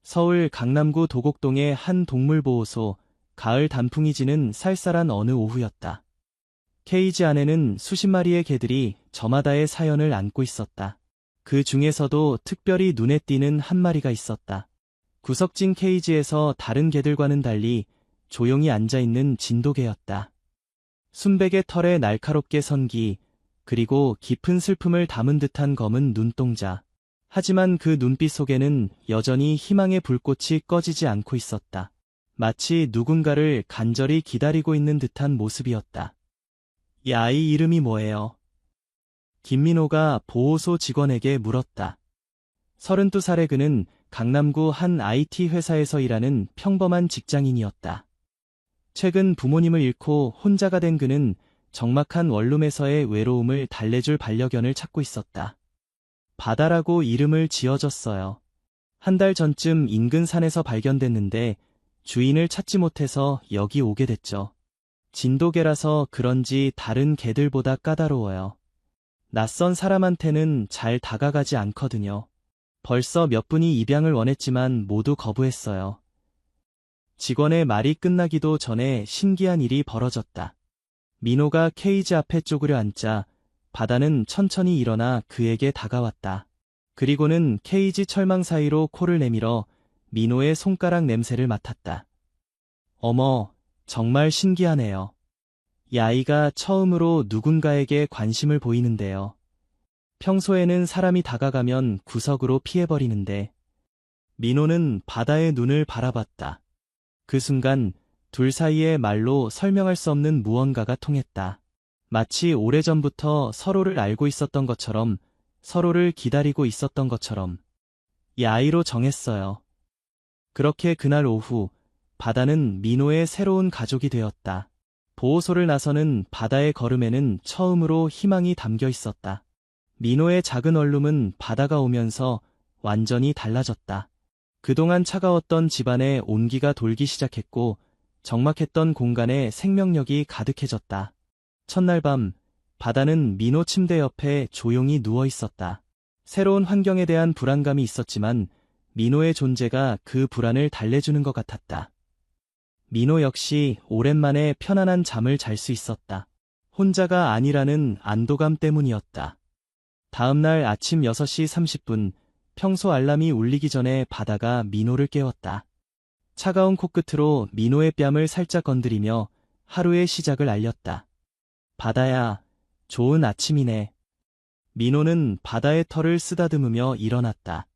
서울 강남구 도곡동의 한 동물보호소, 가을 단풍이 지는 쌀쌀한 어느 오후였다. 케이지 안에는 수십 마리의 개들이 저마다의 사연을 안고 있었다. 그 중에서도 특별히 눈에 띄는 한 마리가 있었다. 구석진 케이지에서 다른 개들과는 달리 조용히 앉아있는 진돗개였다. 순백의 털에 날카롭게 선기, 그리고 깊은 슬픔을 담은 듯한 검은 눈동자. 하지만 그 눈빛 속에는 여전히 희망의 불꽃이 꺼지지 않고 있었다. 마치 누군가를 간절히 기다리고 있는 듯한 모습이었다. 이 아이 이름이 뭐예요? 김민호가 보호소 직원에게 물었다. 32살의 그는 강남구 한 IT 회사에서 일하는 평범한 직장인이었다. 최근 부모님을 잃고 혼자가 된 그는 적막한 원룸에서의 외로움을 달래줄 반려견을 찾고 있었다. 바다라고 이름을 지어줬어요. 한 달 전쯤 인근 산에서 발견됐는데 주인을 찾지 못해서 여기 오게 됐죠. 진돗개라서 그런지 다른 개들보다 까다로워요. 낯선 사람한테는 잘 다가가지 않거든요. 벌써 몇 분이 입양을 원했지만 모두 거부했어요. 직원의 말이 끝나기도 전에 신기한 일이 벌어졌다. 민호가 케이지 앞에 쪼그려 앉자 바다는 천천히 일어나 그에게 다가왔다. 그리고는 케이지 철망 사이로 코를 내밀어 민호의 손가락 냄새를 맡았다. 어머, 정말 신기하네요. 이 아이가 처음으로 누군가에게 관심을 보이는데요. 평소에는 사람이 다가가면 구석으로 피해버리는데. 민호는 바다의 눈을 바라봤다. 그 순간 둘 사이에 말로 설명할 수 없는 무언가가 통했다. 마치 오래전부터 서로를 알고 있었던 것처럼, 서로를 기다리고 있었던 것처럼. 이 아이로 정했어요. 그렇게 그날 오후, 바다는 민호의 새로운 가족이 되었다. 보호소를 나서는 바다의 걸음에는 처음으로 희망이 담겨 있었다. 민호의 작은 원룸은 바다가 오면서 완전히 달라졌다. 그동안 차가웠던 집안에 온기가 돌기 시작했고 적막했던 공간에 생명력이 가득해졌다. 첫날 밤, 바다는 민호 침대 옆에 조용히 누워 있었다. 새로운 환경에 대한 불안감이 있었지만 민호의 존재가 그 불안을 달래주는 것 같았다. 민호 역시 오랜만에 편안한 잠을 잘 수 있었다. 혼자가 아니라는 안도감 때문이었다. 다음날 아침 6시 30분, 평소 알람이 울리기 전에 바다가 민호를 깨웠다. 차가운 코끝으로 민호의 뺨을 살짝 건드리며 하루의 시작을 알렸다. 바다야, 좋은 아침이네. 민호는 바다의 털을 쓰다듬으며 일어났다.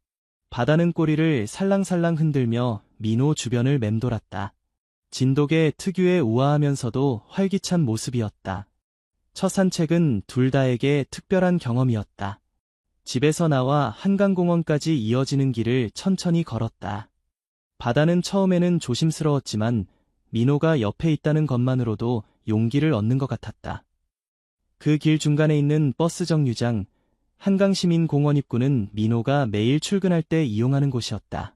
바다는 꼬리를 살랑살랑 흔들며 민호 주변을 맴돌았다. 진돗개 특유의 우아하면서도 활기찬 모습이었다. 첫 산책은 둘 다에게 특별한 경험이었다. 집에서 나와 한강공원까지 이어지는 길을 천천히 걸었다. 바다는 처음에는 조심스러웠지만 민호가 옆에 있다는 것만으로도 용기를 얻는 것 같았다. 그 길 중간에 있는 버스 정류장, 한강시민공원 입구는 민호가 매일 출근할 때 이용하는 곳이었다.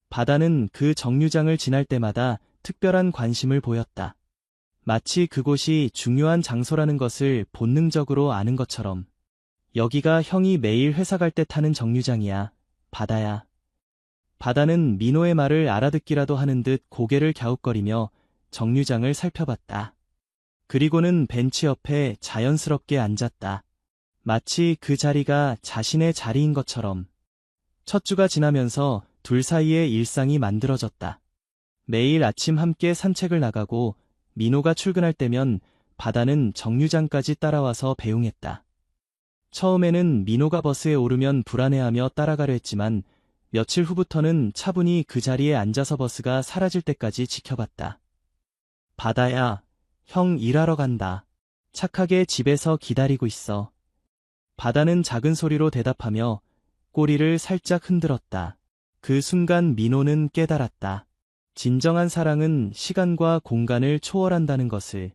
바다는 그 정류장을 지날 때마다 특별한 관심을 보였다. 마치 그곳이 중요한 장소라는 것을 본능적으로 아는 것처럼. 여기가 형이 매일 회사 갈 때 타는 정류장이야, 바다야. 바다는 민호의 말을 알아듣기라도 하는 듯 고개를 갸웃거리며 정류장을 살펴봤다. 그리고는 벤치 옆에 자연스럽게 앉았다. 마치 그 자리가 자신의 자리인 것처럼. 첫 주가 지나면서 둘 사이의 일상이 만들어졌다. 매일 아침 함께 산책을 나가고 민호가 출근할 때면 바다는 정류장까지 따라와서 배웅했다. 처음에는 민호가 버스에 오르면 불안해하며 따라가려 했지만 며칠 후부터는 차분히 그 자리에 앉아서 버스가 사라질 때까지 지켜봤다. 바다야, 형 일하러 간다. 착하게 집에서 기다리고 있어. 바다는 작은 소리로 대답하며 꼬리를 살짝 흔들었다. 그 순간 민호는 깨달았다. 진정한 사랑은 시간과 공간을 초월한다는 것을.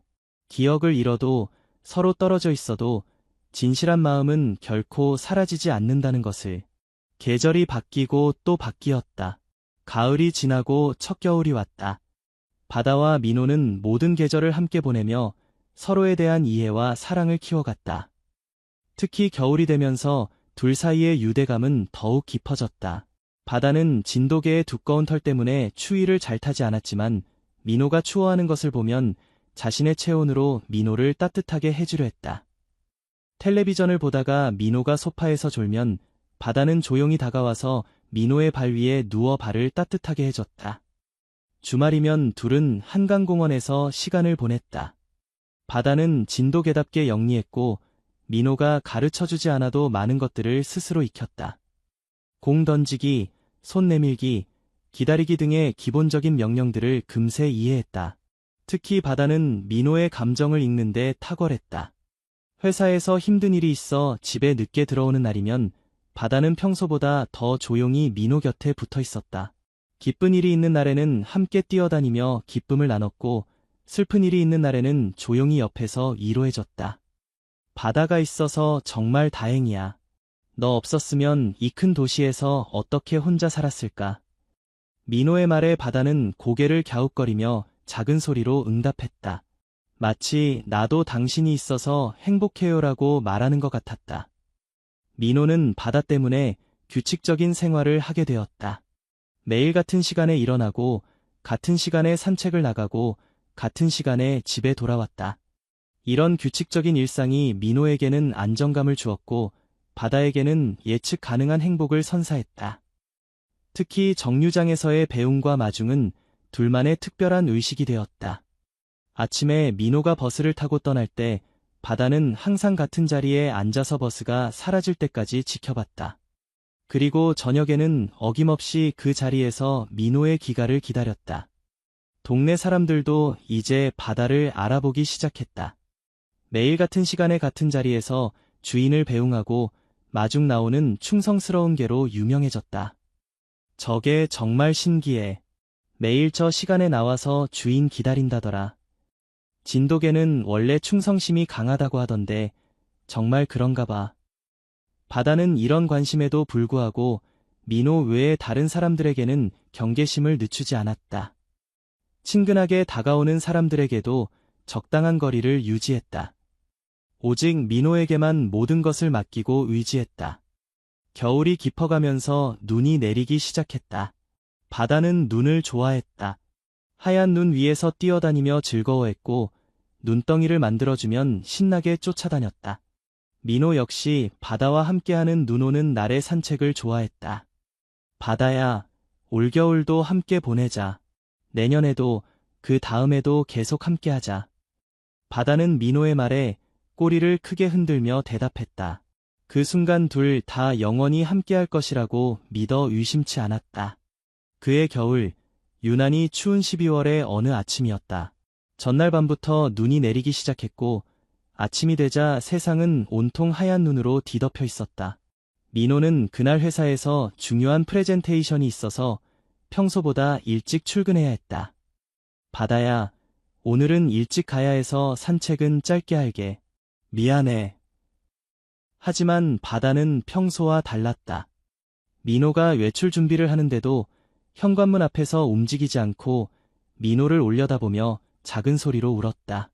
기억을 잃어도 서로 떨어져 있어도 진실한 마음은 결코 사라지지 않는다는 것을. 계절이 바뀌고 또 바뀌었다. 가을이 지나고 첫 겨울이 왔다. 바다와 민호는 모든 계절을 함께 보내며 서로에 대한 이해와 사랑을 키워갔다. 특히 겨울이 되면서 둘 사이의 유대감은 더욱 깊어졌다. 바다는 진돗개의 두꺼운 털 때문에 추위를 잘 타지 않았지만 민호가 추워하는 것을 보면 자신의 체온으로 민호를 따뜻하게 해주려 했다. 텔레비전을 보다가 민호가 소파에서 졸면 바다는 조용히 다가와서 민호의 발 위에 누워 발을 따뜻하게 해줬다. 주말이면 둘은 한강공원에서 시간을 보냈다. 바다는 진돗개답게 영리했고 민호가 가르쳐주지 않아도 많은 것들을 스스로 익혔다. 공 던지기, 손 내밀기, 기다리기 등의 기본적인 명령들을 금세 이해했다. 특히 바다는 민호의 감정을 읽는데 탁월했다. 회사에서 힘든 일이 있어 집에 늦게 들어오는 날이면 바다는 평소보다 더 조용히 민호 곁에 붙어 있었다. 기쁜 일이 있는 날에는 함께 뛰어다니며 기쁨을 나눴고 슬픈 일이 있는 날에는 조용히 옆에서 위로해줬다. 바다가 있어서 정말 다행이야. 너 없었으면 이 큰 도시에서 어떻게 혼자 살았을까? 민호의 말에 바다는 고개를 갸웃거리며 작은 소리로 응답했다. 마치 나도 당신이 있어서 행복해요라고 말하는 것 같았다. 민호는 바다 때문에 규칙적인 생활을 하게 되었다. 매일 같은 시간에 일어나고 같은 시간에 산책을 나가고 같은 시간에 집에 돌아왔다. 이런 규칙적인 일상이 민호에게는 안정감을 주었고 바다에게는 예측 가능한 행복을 선사했다. 특히 정류장에서의 배웅과 마중은 둘만의 특별한 의식이 되었다. 아침에 민호가 버스를 타고 떠날 때 바다는 항상 같은 자리에 앉아서 버스가 사라질 때까지 지켜봤다. 그리고 저녁에는 어김없이 그 자리에서 민호의 귀가를 기다렸다. 동네 사람들도 이제 바다를 알아보기 시작했다. 매일 같은 시간에 같은 자리에서 주인을 배웅하고 마중 나오는 충성스러운 개로 유명해졌다. 저게 정말 신기해. 매일 저 시간에 나와서 주인 기다린다더라. 진돗개는 원래 충성심이 강하다고 하던데 정말 그런가 봐. 바다는 이런 관심에도 불구하고 민호 외의 다른 사람들에게는 경계심을 늦추지 않았다. 친근하게 다가오는 사람들에게도 적당한 거리를 유지했다. 오직 민호에게만 모든 것을 맡기고 의지했다. 겨울이 깊어가면서 눈이 내리기 시작했다. 바다는 눈을 좋아했다. 하얀 눈 위에서 뛰어다니며 즐거워했고 눈덩이를 만들어주면 신나게 쫓아다녔다. 민호 역시 바다와 함께하는 눈 오는 날의 산책을 좋아했다. 바다야, 올겨울도 함께 보내자. 내년에도 그 다음에도 계속 함께하자. 바다는 민호의 말에 꼬리를 크게 흔들며 대답했다. 그 순간 둘 다 영원히 함께할 것이라고 믿어 의심치 않았다. 그해 겨울, 유난히 추운 12월의 어느 아침이었다. 전날 밤부터 눈이 내리기 시작했고 아침이 되자 세상은 온통 하얀 눈으로 뒤덮여 있었다. 민호는 그날 회사에서 중요한 프레젠테이션이 있어서 평소보다 일찍 출근해야 했다. 바다야, 오늘은 일찍 가야 해서 산책은 짧게 할게. 미안해. 하지만 바다는 평소와 달랐다. 민호가 외출 준비를 하는데도 현관문 앞에서 움직이지 않고 민호를 올려다보며 작은 소리로 울었다.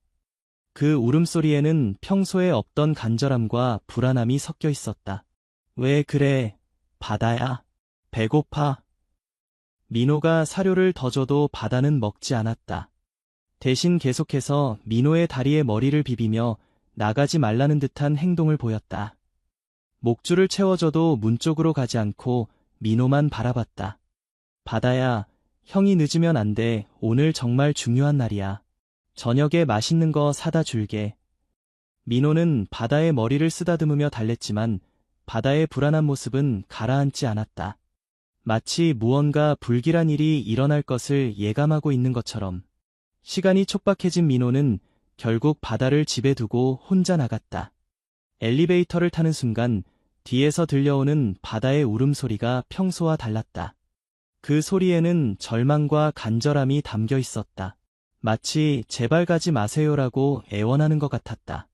그 울음소리에는 평소에 없던 간절함과 불안함이 섞여 있었다. 왜 그래, 바다야? 배고파? 민호가 사료를 더 줘도 바다는 먹지 않았다. 대신 계속해서 민호의 다리에 머리를 비비며 나가지 말라는 듯한 행동을 보였다. 목줄을 채워줘도 문 쪽으로 가지 않고 민호만 바라봤다. 바다야, 형이 늦으면 안 돼. 오늘 정말 중요한 날이야. 저녁에 맛있는 거 사다 줄게. 민호는 바다의 머리를 쓰다듬으며 달랬지만 바다의 불안한 모습은 가라앉지 않았다. 마치 무언가 불길한 일이 일어날 것을 예감하고 있는 것처럼. 시간이 촉박해진 민호는 결국 바다를 집에 두고 혼자 나갔다. 엘리베이터를 타는 순간 뒤에서 들려오는 바다의 울음소리가 평소와 달랐다. 그 소리에는 절망과 간절함이 담겨 있었다. 마치 제발 가지 마세요라고 애원하는 것 같았다.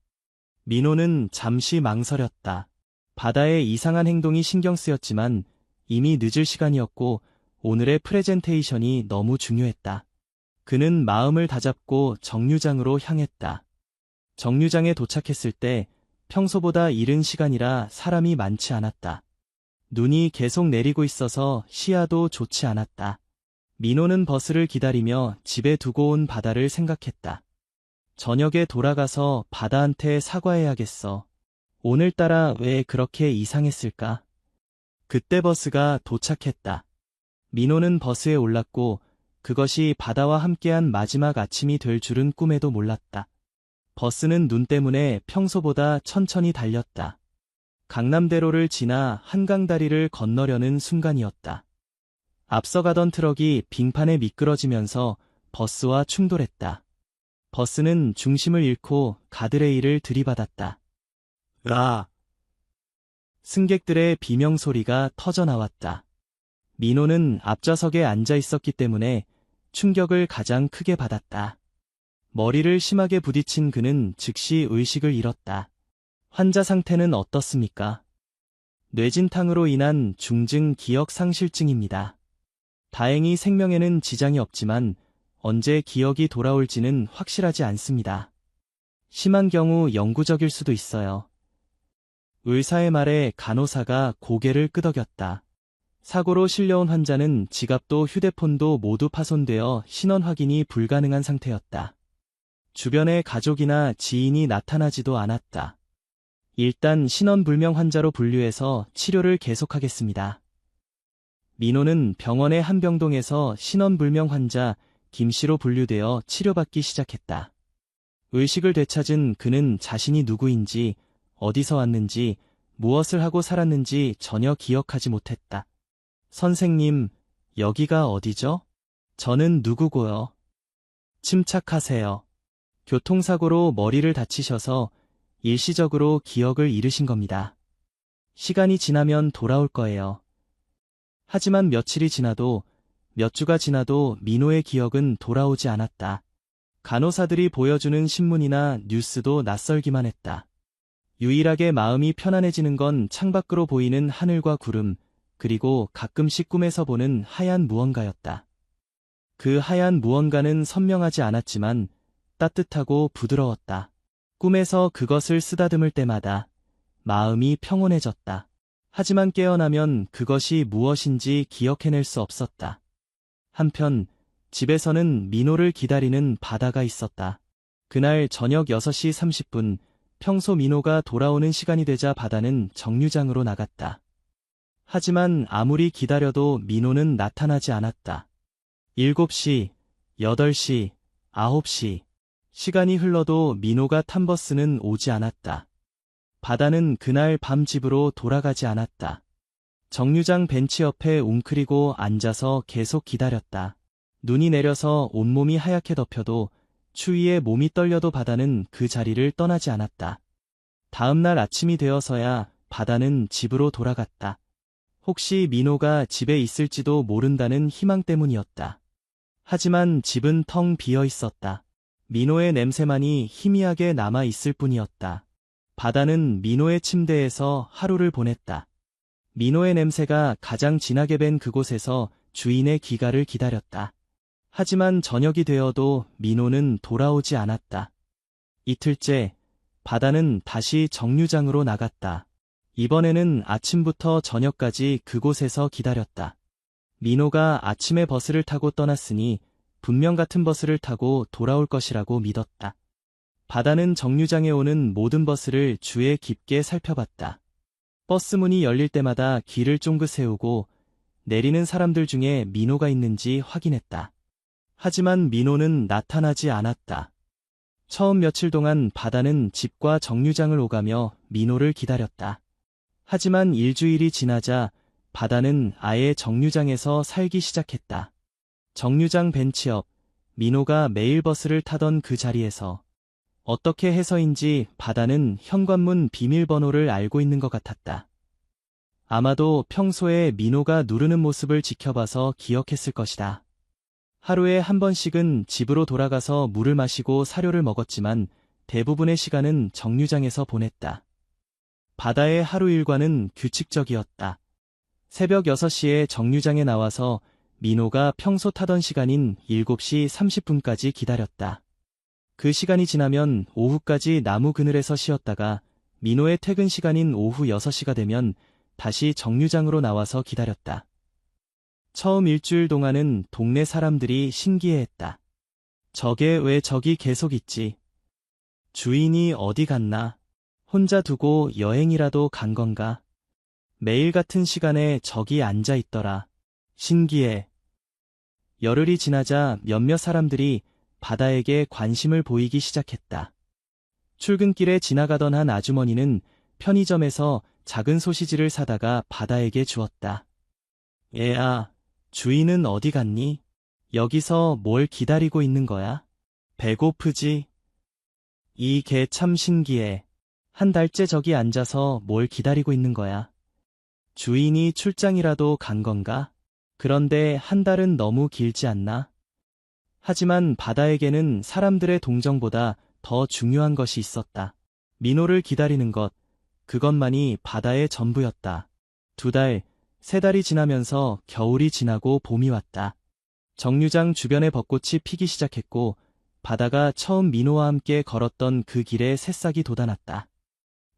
민호는 잠시 망설였다. 바다의 이상한 행동이 신경 쓰였지만 이미 늦을 시간이었고 오늘의 프레젠테이션이 너무 중요했다. 그는 마음을 다잡고 정류장으로 향했다. 정류장에 도착했을 때 평소보다 이른 시간이라 사람이 많지 않았다. 눈이 계속 내리고 있어서 시야도 좋지 않았다. 민호는 버스를 기다리며 집에 두고 온 바다를 생각했다. 저녁에 돌아가서 바다한테 사과해야겠어. 오늘따라 왜 그렇게 이상했을까? 그때 버스가 도착했다. 민호는 버스에 올랐고 그것이 바다와 함께한 마지막 아침이 될 줄은 꿈에도 몰랐다. 버스는 눈 때문에 평소보다 천천히 달렸다. 강남대로를 지나 한강다리를 건너려는 순간이었다. 앞서가던 트럭이 빙판에 미끄러지면서 버스와 충돌했다. 버스는 중심을 잃고 가드레일을 들이받았다. 으아! 승객들의 비명소리가 터져나왔다. 민호는 앞좌석에 앉아 있었기 때문에 충격을 가장 크게 받았다. 머리를 심하게 부딪힌 그는 즉시 의식을 잃었다. 환자 상태는 어떻습니까? 뇌진탕으로 인한 중증 기억 상실증입니다. 다행히 생명에는 지장이 없지만 언제 기억이 돌아올지는 확실하지 않습니다. 심한 경우 영구적일 수도 있어요. 의사의 말에 간호사가 고개를 끄덕였다. 사고로 실려온 환자는 지갑도 휴대폰도 모두 파손되어 신원 확인이 불가능한 상태였다. 주변에 가족이나 지인이 나타나지도 않았다. 일단 신원불명 환자로 분류해서 치료를 계속하겠습니다. 민호는 병원의 한병동에서 신원불명 환자 김씨로 분류되어 치료받기 시작했다. 의식을 되찾은 그는 자신이 누구인지, 어디서 왔는지, 무엇을 하고 살았는지 전혀 기억하지 못했다. 선생님, 여기가 어디죠? 저는 누구고요? 침착하세요. 교통사고로 머리를 다치셔서 일시적으로 기억을 잃으신 겁니다. 시간이 지나면 돌아올 거예요. 하지만 며칠이 지나도 몇 주가 지나도 민호의 기억은 돌아오지 않았다. 간호사들이 보여주는 신문이나 뉴스도 낯설기만 했다. 유일하게 마음이 편안해지는 건 창밖으로 보이는 하늘과 구름, 그리고 가끔씩 꿈에서 보는 하얀 무언가였다. 그 하얀 무언가는 선명하지 않았지만 따뜻하고 부드러웠다. 꿈에서 그것을 쓰다듬을 때마다 마음이 평온해졌다. 하지만 깨어나면 그것이 무엇인지 기억해낼 수 없었다. 한편 집에서는 민호를 기다리는 바다가 있었다. 그날 저녁 6시 30분, 평소 민호가 돌아오는 시간이 되자 바다는 정류장으로 나갔다. 하지만 아무리 기다려도 민호는 나타나지 않았다. 7시, 8시, 9시. 시간이 흘러도 민호가 탄 버스는 오지 않았다. 바다는 그날 밤 집으로 돌아가지 않았다. 정류장 벤치 옆에 웅크리고 앉아서 계속 기다렸다. 눈이 내려서 온몸이 하얗게 덮여도 추위에 몸이 떨려도 바다는 그 자리를 떠나지 않았다. 다음 날 아침이 되어서야 바다는 집으로 돌아갔다. 혹시 민호가 집에 있을지도 모른다는 희망 때문이었다. 하지만 집은 텅 비어 있었다. 민호의 냄새만이 희미하게 남아 있을 뿐이었다. 바다는 민호의 침대에서 하루를 보냈다. 민호의 냄새가 가장 진하게 밴 그곳에서 주인의 귀가를 기다렸다. 하지만 저녁이 되어도 민호는 돌아오지 않았다. 이틀째, 바다는 다시 정류장으로 나갔다. 이번에는 아침부터 저녁까지 그곳에서 기다렸다. 민호가 아침에 버스를 타고 떠났으니 분명 같은 버스를 타고 돌아올 것이라고 믿었다. 바다는 정류장에 오는 모든 버스를 주의 깊게 살펴봤다. 버스 문이 열릴 때마다 귀를 쫑긋 세우고 내리는 사람들 중에 민호가 있는지 확인했다. 하지만 민호는 나타나지 않았다. 처음 며칠 동안 바다는 집과 정류장을 오가며 민호를 기다렸다. 하지만 일주일이 지나자 바다는 아예 정류장에서 살기 시작했다. 정류장 벤치 옆, 민호가 매일 버스를 타던 그 자리에서 어떻게 해서인지 바다는 현관문 비밀번호를 알고 있는 것 같았다. 아마도 평소에 민호가 누르는 모습을 지켜봐서 기억했을 것이다. 하루에 한 번씩은 집으로 돌아가서 물을 마시고 사료를 먹었지만 대부분의 시간은 정류장에서 보냈다. 바다의 하루 일과는 규칙적이었다. 새벽 6시에 정류장에 나와서 민호가 평소 타던 시간인 7시 30분까지 기다렸다. 그 시간이 지나면 오후까지 나무 그늘에서 쉬었다가 민호의 퇴근 시간인 오후 6시가 되면 다시 정류장으로 나와서 기다렸다. 처음 일주일 동안은 동네 사람들이 신기해했다. 저게 왜 저기 계속 있지? 주인이 어디 갔나? 혼자 두고 여행이라도 간 건가? 매일 같은 시간에 저기 앉아 있더라. 신기해. 열흘이 지나자 몇몇 사람들이 바다에게 관심을 보이기 시작했다. 출근길에 지나가던 한 아주머니는 편의점에서 작은 소시지를 사다가 바다에게 주었다. 얘야, 주인은 어디 갔니? 여기서 뭘 기다리고 있는 거야? 배고프지? 이 개 참 신기해. 한 달째 저기 앉아서 뭘 기다리고 있는 거야? 주인이 출장이라도 간 건가? 그런데 한 달은 너무 길지 않나? 하지만 바다에게는 사람들의 동정보다 더 중요한 것이 있었다. 민호를 기다리는 것, 그것만이 바다의 전부였다. 2달, 3달이 지나면서 겨울이 지나고 봄이 왔다. 정류장 주변의 벚꽃이 피기 시작했고 바다가 처음 민호와 함께 걸었던 그 길에 새싹이 돋아났다.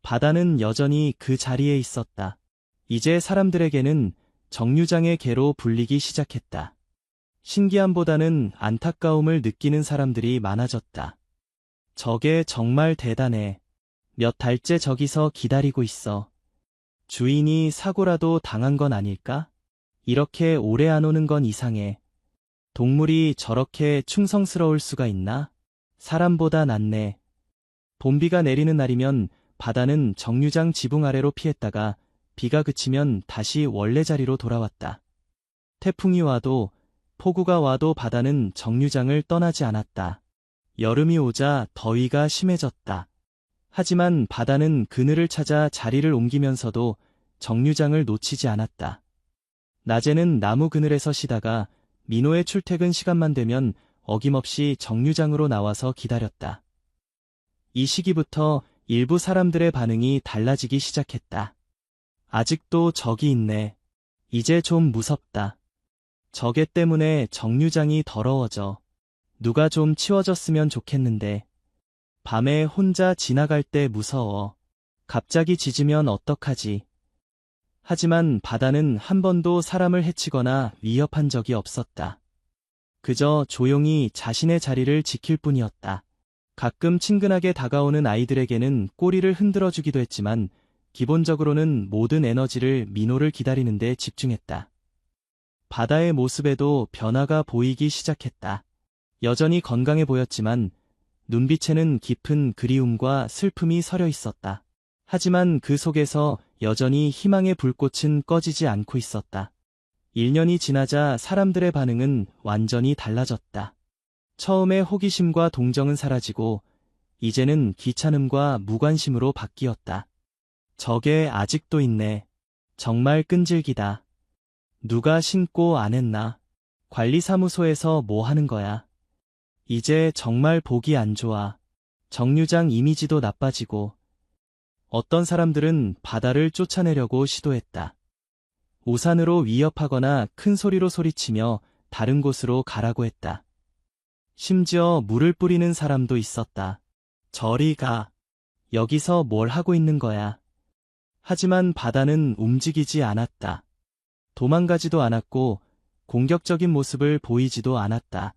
바다는 여전히 그 자리에 있었다. 이제 사람들에게는 정류장의 개로 불리기 시작했다. 신기함보다는 안타까움을 느끼는 사람들이 많아졌다. 저게 정말 대단해. 몇 달째 저기서 기다리고 있어. 주인이 사고라도 당한 건 아닐까? 이렇게 오래 안 오는 건 이상해. 동물이 저렇게 충성스러울 수가 있나? 사람보다 낫네. 봄비가 내리는 날이면 바다는 정류장 지붕 아래로 피했다가 비가 그치면 다시 원래 자리로 돌아왔다. 태풍이 와도 폭우가 와도 바다는 정류장을 떠나지 않았다. 여름이 오자 더위가 심해졌다. 하지만 바다는 그늘을 찾아 자리를 옮기면서도 정류장을 놓치지 않았다. 낮에는 나무 그늘에서 쉬다가 민호의 출퇴근 시간만 되면 어김없이 정류장으로 나와서 기다렸다. 이 시기부터 일부 사람들의 반응이 달라지기 시작했다. 아직도 저기 있네. 이제 좀 무섭다. 저게 때문에 정류장이 더러워져. 누가 좀 치워줬으면 좋겠는데. 밤에 혼자 지나갈 때 무서워. 갑자기 짖으면 어떡하지? 하지만 바다는 한 번도 사람을 해치거나 위협한 적이 없었다. 그저 조용히 자신의 자리를 지킬 뿐이었다. 가끔 친근하게 다가오는 아이들에게는 꼬리를 흔들어주기도 했지만 기본적으로는 모든 에너지를 민호를 기다리는 데 집중했다. 바다의 모습에도 변화가 보이기 시작했다. 여전히 건강해 보였지만 눈빛에는 깊은 그리움과 슬픔이 서려 있었다. 하지만 그 속에서 여전히 희망의 불꽃은 꺼지지 않고 있었다. 1년이 지나자 사람들의 반응은 완전히 달라졌다. 처음에 호기심과 동정은 사라지고 이제는 귀찮음과 무관심으로 바뀌었다. 저게 아직도 있네. 정말 끈질기다. 누가 신고 안 했나? 관리사무소에서 뭐 하는 거야? 이제 정말 보기 안 좋아. 정류장 이미지도 나빠지고 어떤 사람들은 바다를 쫓아내려고 시도했다. 우산으로 위협하거나 큰 소리로 소리치며 다른 곳으로 가라고 했다. 심지어 물을 뿌리는 사람도 있었다. 저리 가. 여기서 뭘 하고 있는 거야. 하지만 바다는 움직이지 않았다. 도망가지도 않았고 공격적인 모습을 보이지도 않았다.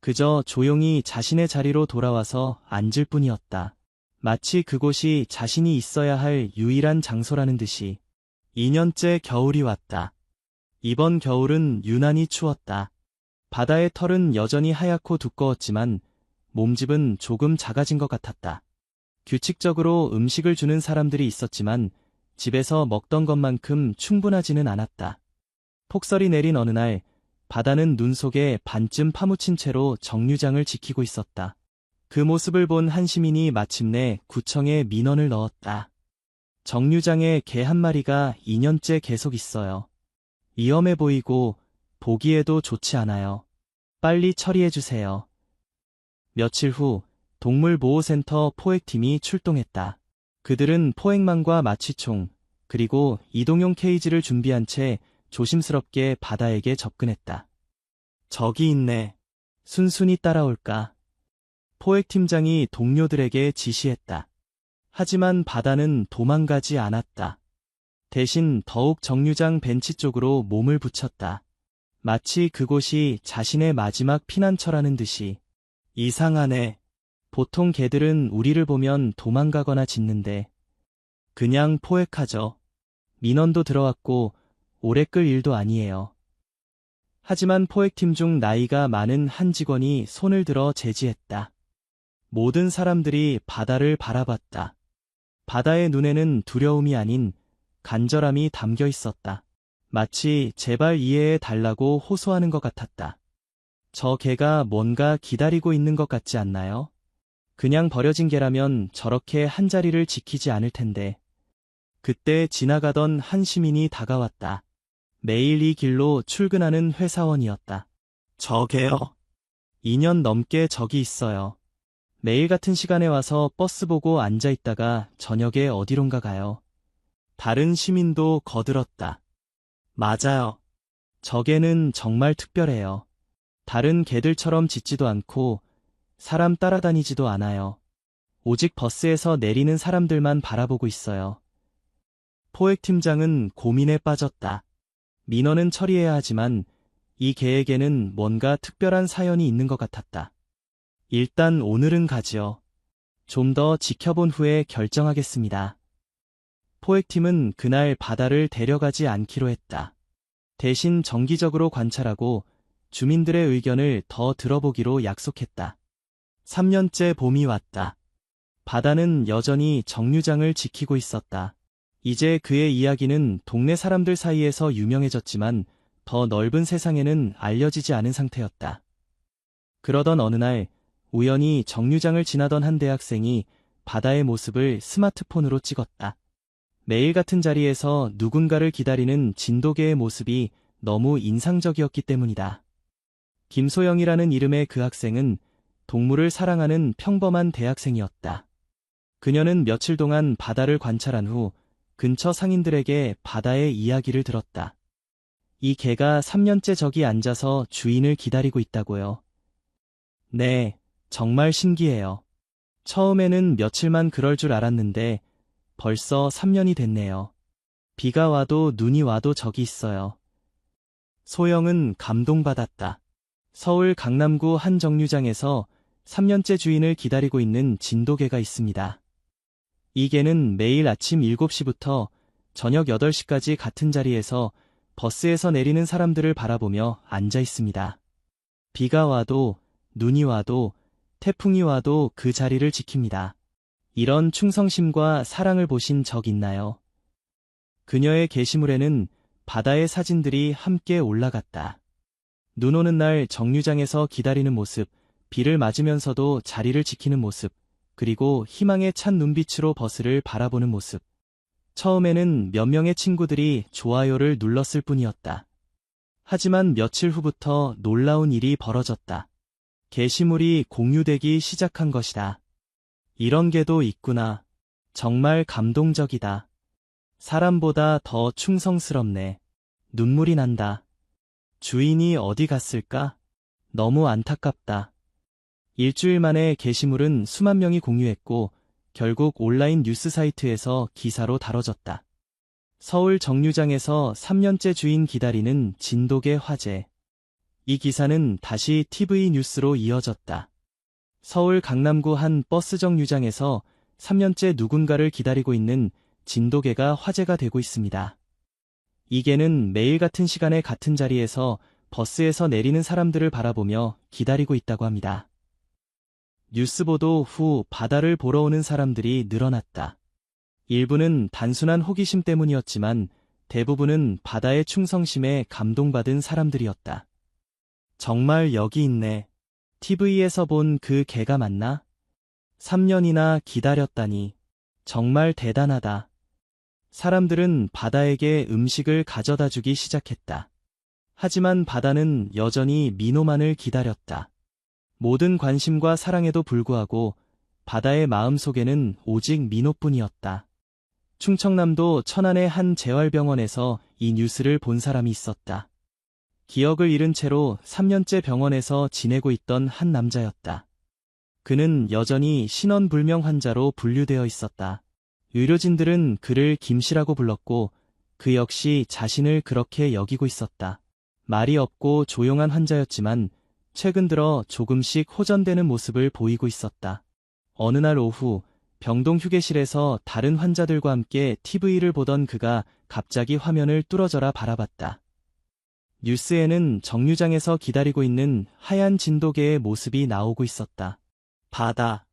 그저 조용히 자신의 자리로 돌아와서 앉을 뿐이었다. 마치 그곳이 자신이 있어야 할 유일한 장소라는 듯이. 2년째 겨울이 왔다. 이번 겨울은 유난히 추웠다. 바다의 털은 여전히 하얗고 두꺼웠지만 몸집은 조금 작아진 것 같았다. 규칙적으로 음식을 주는 사람들이 있었지만 집에서 먹던 것만큼 충분하지는 않았다. 폭설이 내린 어느 날 바다는 눈 속에 반쯤 파묻힌 채로 정류장을 지키고 있었다. 그 모습을 본 한 시민이 마침내 구청에 민원을 넣었다. 정류장에 개 한 마리가 2년째 계속 있어요. 위험해 보이고 보기에도 좋지 않아요. 빨리 처리해주세요. 며칠 후 동물보호센터 포획팀이 출동했다. 그들은 포획망과 마취총, 그리고 이동용 케이지를 준비한 채 조심스럽게 바다에게 접근했다. 저기 있네. 순순히 따라올까? 포획팀장이 동료들에게 지시했다. 하지만 바다는 도망가지 않았다. 대신 더욱 정류장 벤치 쪽으로 몸을 붙였다. 마치 그곳이 자신의 마지막 피난처라는 듯이. 이상하네. 보통 개들은 우리를 보면 도망가거나 짖는데 그냥 포획하죠. 민원도 들어왔고 오래 끌 일도 아니에요. 하지만 포획팀 중 나이가 많은 한 직원이 손을 들어 제지했다. 모든 사람들이 바다를 바라봤다. 바다의 눈에는 두려움이 아닌 간절함이 담겨 있었다. 마치 제발 이해해 달라고 호소하는 것 같았다. 저 개가 뭔가 기다리고 있는 것 같지 않나요? 그냥 버려진 개라면 저렇게 한 자리를 지키지 않을 텐데. 그때 지나가던 한 시민이 다가왔다. 매일 이 길로 출근하는 회사원이었다. 저 개요. 2년 넘게 저기 있어요. 매일 같은 시간에 와서 버스 보고 앉아 있다가 저녁에 어디론가 가요. 다른 시민도 거들었다. 맞아요. 저 개는 정말 특별해요. 다른 개들처럼 짖지도 않고 사람 따라다니지도 않아요. 오직 버스에서 내리는 사람들만 바라보고 있어요. 포획팀장은 고민에 빠졌다. 민원은 처리해야 하지만 이 개에게는 뭔가 특별한 사연이 있는 것 같았다. 일단 오늘은 가지요. 좀 더 지켜본 후에 결정하겠습니다. 포획팀은 그날 바다를 데려가지 않기로 했다. 대신 정기적으로 관찰하고 주민들의 의견을 더 들어보기로 약속했다. 3년째 봄이 왔다. 바다는 여전히 정류장을 지키고 있었다. 이제 그의 이야기는 동네 사람들 사이에서 유명해졌지만 더 넓은 세상에는 알려지지 않은 상태였다. 그러던 어느 날 우연히 정류장을 지나던 한 대학생이 바다의 모습을 스마트폰으로 찍었다. 매일 같은 자리에서 누군가를 기다리는 진돗개의 모습이 너무 인상적이었기 때문이다. 김소영이라는 이름의 그 학생은 동물을 사랑하는 평범한 대학생이었다. 그녀는 며칠 동안 바다를 관찰한 후 근처 상인들에게 바다의 이야기를 들었다. 이 개가 3년째 저기 앉아서 주인을 기다리고 있다고요. 네, 정말 신기해요. 처음에는 며칠만 그럴 줄 알았는데 벌써 3년이 됐네요. 비가 와도 눈이 와도 저기 있어요. 소영은 감동받았다. 서울 강남구 한 정류장에서 3년째 주인을 기다리고 있는 진돗개가 있습니다. 이 개는 매일 아침 7시부터 저녁 8시까지 같은 자리에서 버스에서 내리는 사람들을 바라보며 앉아 있습니다. 비가 와도 눈이 와도 태풍이 와도 그 자리를 지킵니다. 이런 충성심과 사랑을 보신 적 있나요? 그녀의 게시물에는 바다의 사진들이 함께 올라갔다. 눈 오는 날 정류장에서 기다리는 모습, 비를 맞으면서도 자리를 지키는 모습, 그리고 희망에 찬 눈빛으로 버스를 바라보는 모습. 처음에는 몇 명의 친구들이 좋아요를 눌렀을 뿐이었다. 하지만 며칠 후부터 놀라운 일이 벌어졌다. 게시물이 공유되기 시작한 것이다. 이런 게도 있구나. 정말 감동적이다. 사람보다 더 충성스럽네. 눈물이 난다. 주인이 어디 갔을까? 너무 안타깝다. 일주일 만에 게시물은 수만 명이 공유했고 결국 온라인 뉴스 사이트에서 기사로 다뤄졌다. 서울 정류장에서 3년째 주인 기다리는 진돗개 화재. 이 기사는 다시 TV 뉴스로 이어졌다. 서울 강남구 한 버스 정류장에서 3년째 누군가를 기다리고 있는 진돗개가 화제가 되고 있습니다. 이 개는 매일 같은 시간에 같은 자리에서 버스에서 내리는 사람들을 바라보며 기다리고 있다고 합니다. 뉴스 보도 후 바다를 보러 오는 사람들이 늘어났다. 일부는 단순한 호기심 때문이었지만 대부분은 바다의 충성심에 감동받은 사람들이었다. 정말 여기 있네. TV에서 본 그 개가 맞나? 3년이나 기다렸다니. 정말 대단하다. 사람들은 바다에게 음식을 가져다 주기 시작했다. 하지만 바다는 여전히 민호만을 기다렸다. 모든 관심과 사랑에도 불구하고 바다의 마음속에는 오직 민호뿐이었다. 충청남도 천안의 한 재활병원에서 이 뉴스를 본 사람이 있었다. 기억을 잃은 채로 3년째 병원에서 지내고 있던 한 남자였다. 그는 여전히 신원불명 환자로 분류되어 있었다. 의료진들은 그를 김씨라고 불렀고 그 역시 자신을 그렇게 여기고 있었다. 말이 없고 조용한 환자였지만 최근 들어 조금씩 호전되는 모습을 보이고 있었다. 어느 날 오후 병동 휴게실에서 다른 환자들과 함께 TV를 보던 그가 갑자기 화면을 뚫어져라 바라봤다. 뉴스에는 정류장에서 기다리고 있는 하얀 진돗개의 모습이 나오고 있었다. 바다.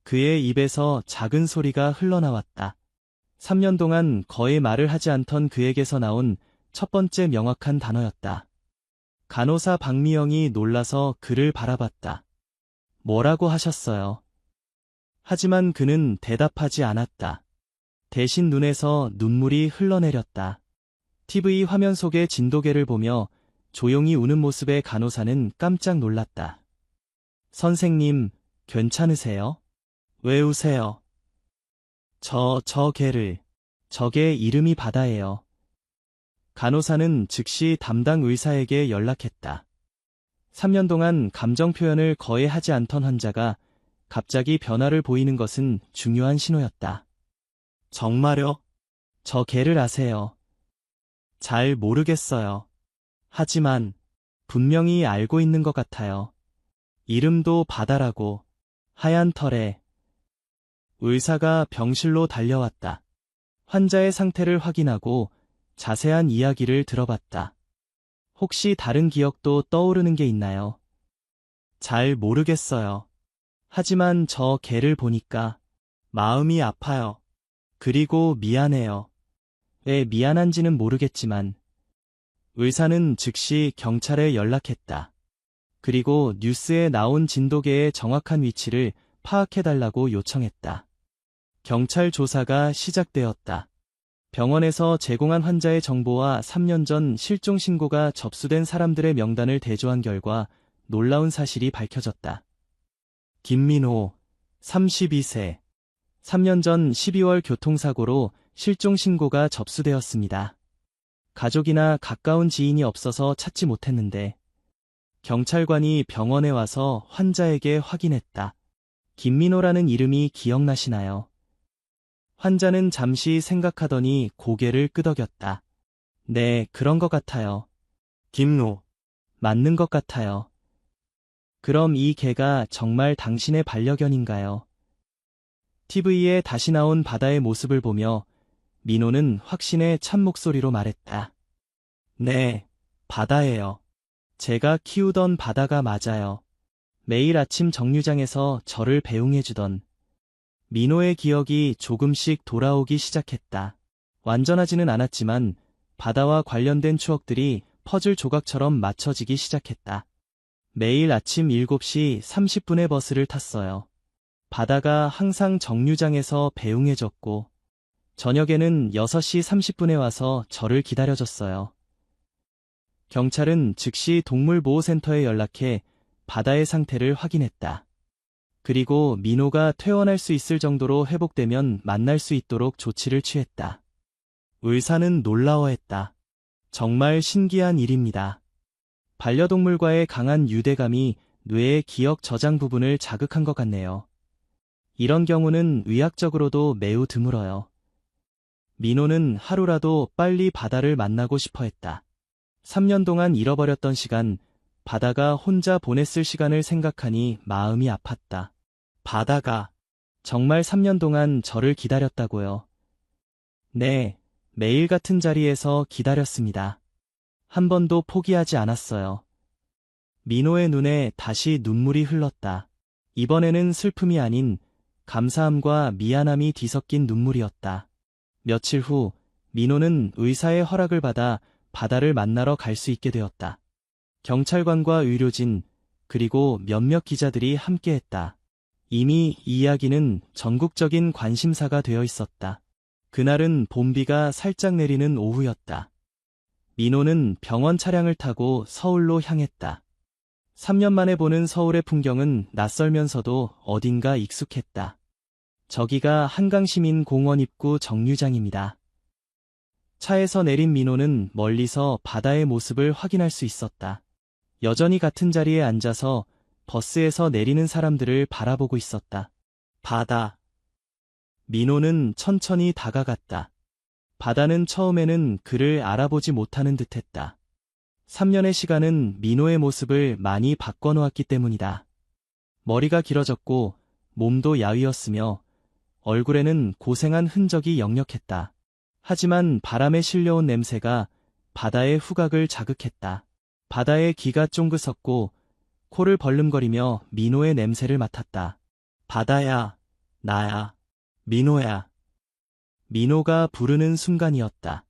그의 입에서 작은 소리가 흘러나왔다. 3년 동안 거의 말을 하지 않던 그에게서 나온 첫 번째 명확한 단어였다. 간호사 박미영이 놀라서 그를 바라봤다. 뭐라고 하셨어요? 하지만 그는 대답하지 않았다. 대신 눈에서 눈물이 흘러내렸다. TV 화면 속의 진돗개를 보며 조용히 우는 모습에 간호사는 깜짝 놀랐다. 선생님, 괜찮으세요? 왜 우세요? 저 개를. 저게 이름이 바다예요. 간호사는 즉시 담당 의사에게 연락했다. 3년 동안 감정 표현을 거의 하지 않던 환자가 갑자기 변화를 보이는 것은 중요한 신호였다. 정말요? 저 개를 아세요? 잘 모르겠어요. 하지만 분명히 알고 있는 것 같아요. 이름도 바다라고. 하얀 털에. 의사가 병실로 달려왔다. 환자의 상태를 확인하고 자세한 이야기를 들어봤다. 혹시 다른 기억도 떠오르는 게 있나요? 잘 모르겠어요. 하지만 저 개를 보니까 마음이 아파요. 그리고 미안해요. 왜 미안한지는 모르겠지만. 의사는 즉시 경찰에 연락했다. 그리고 뉴스에 나온 진돗개의 정확한 위치를 파악해달라고 요청했다. 경찰 조사가 시작되었다. 병원에서 제공한 환자의 정보와 3년 전 실종 신고가 접수된 사람들의 명단을 대조한 결과 놀라운 사실이 밝혀졌다. 김민호, 32세. 3년 전 12월 교통사고로 실종 신고가 접수되었습니다. 가족이나 가까운 지인이 없어서 찾지 못했는데 경찰관이 병원에 와서 환자에게 확인했다. 김민호라는 이름이 기억나시나요? 환자는 잠시 생각하더니 고개를 끄덕였다. 네, 그런 것 같아요. 김노. 맞는 것 같아요. 그럼 이 개가 정말 당신의 반려견인가요? TV에 다시 나온 바다의 모습을 보며 민호는 확신의 찬 목소리로 말했다. 네, 바다예요. 제가 키우던 바다가 맞아요. 매일 아침 정류장에서 저를 배웅해주던. 민호의 기억이 조금씩 돌아오기 시작했다. 완전하지는 않았지만 바다와 관련된 추억들이 퍼즐 조각처럼 맞춰지기 시작했다. 매일 아침 7시 30분에 버스를 탔어요. 바다가 항상 정류장에서 배웅해줬고 저녁에는 6시 30분에 와서 저를 기다려줬어요. 경찰은 즉시 동물보호센터에 연락해 바다의 상태를 확인했다. 그리고 민호가 퇴원할 수 있을 정도로 회복되면 만날 수 있도록 조치를 취했다. 의사는 놀라워했다. 정말 신기한 일입니다. 반려동물과의 강한 유대감이 뇌의 기억 저장 부분을 자극한 것 같네요. 이런 경우는 의학적으로도 매우 드물어요. 민호는 하루라도 빨리 바다를 만나고 싶어 했다. 3년 동안 잃어버렸던 시간, 바다가 혼자 보냈을 시간을 생각하니 마음이 아팠다. 바다가 정말 3년 동안 저를 기다렸다고요. 네, 매일 같은 자리에서 기다렸습니다. 한 번도 포기하지 않았어요. 민호의 눈에 다시 눈물이 흘렀다. 이번에는 슬픔이 아닌 감사함과 미안함이 뒤섞인 눈물이었다. 며칠 후 민호는 의사의 허락을 받아 바다를 만나러 갈 수 있게 되었다. 경찰관과 의료진, 그리고 몇몇 기자들이 함께했다. 이미 이 이야기는 전국적인 관심사가 되어 있었다. 그날은 봄비가 살짝 내리는 오후였다. 민호는 병원 차량을 타고 서울로 향했다. 3년 만에 보는 서울의 풍경은 낯설면서도 어딘가 익숙했다. 저기가 한강시민공원 입구 정류장입니다. 차에서 내린 민호는 멀리서 바다의 모습을 확인할 수 있었다. 여전히 같은 자리에 앉아서 버스에서 내리는 사람들을 바라보고 있었다. 바다. 민호는 천천히 다가갔다. 바다는 처음에는 그를 알아보지 못하는 듯했다. 3년의 시간은 민호의 모습을 많이 바꿔놓았기 때문이다. 머리가 길어졌고 몸도 야위었으며 얼굴에는 고생한 흔적이 역력했다. 하지만 바람에 실려온 냄새가 바다의 후각을 자극했다. 바다의 귀가 쫑긋섰고 코를 벌름거리며 민호의 냄새를 맡았다. 바다야, 나야, 민호야. 민호가 부르는 순간이었다.